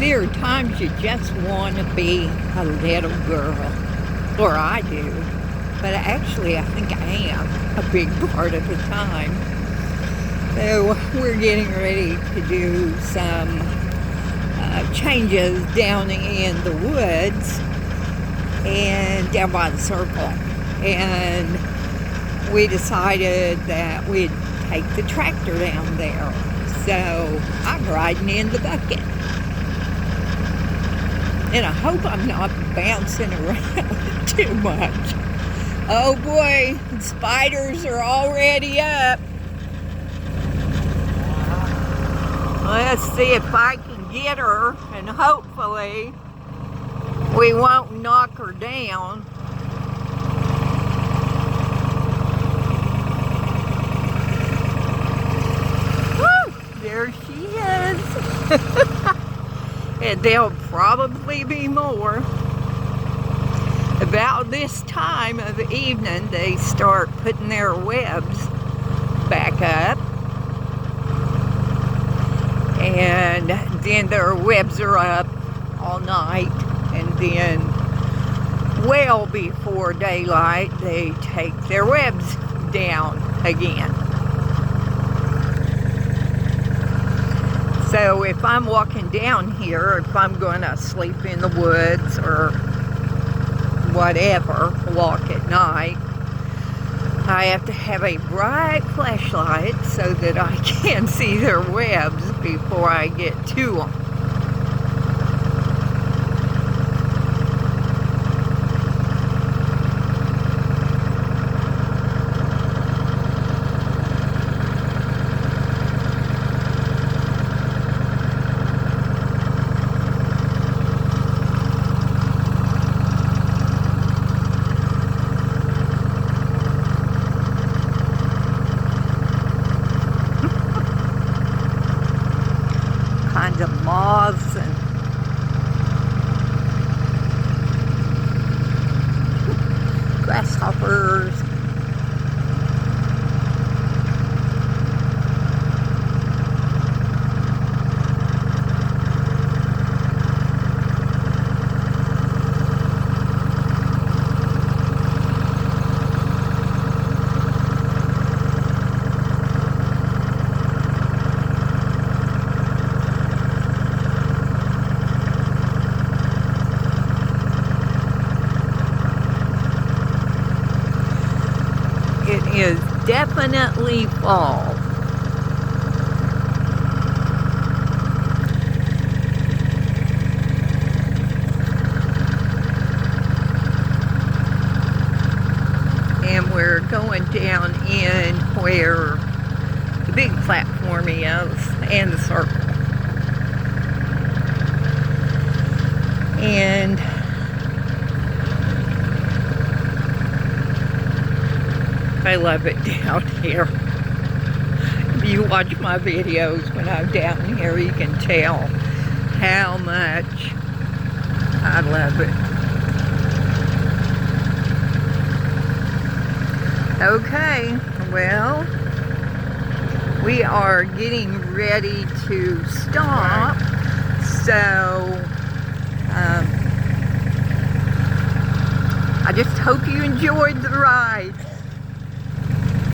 There are times you just want to be a little girl, or I do, but actually I think I am a big part of the time. So we're getting ready to do some changes down in the woods and down by the circle, and we decided that we'd take the tractor down there. So I'm riding in the bucket. And I hope I'm not bouncing around too much. Oh boy, spiders are already up. Let's see if I can get her, and hopefully we won't knock her down. Woo, there she is. And there'll probably be more. About this time of the evening, they start putting their webs back up. And then their webs are up all night. And then, well before daylight, they take their webs down again. So if I'm walking down here, if I'm going to sleep in the woods or whatever, walk at night, I have to have a bright flashlight so that I can see their webs before I get to them. Kinds of moths and grasshoppers. It is definitely fall. And we're going down in where the big platform is and the circle. And I love it down here. If you watch my videos when I'm down here, you can tell how much I love it. Okay, well, we are getting ready to stop, so I just hope you enjoyed the ride.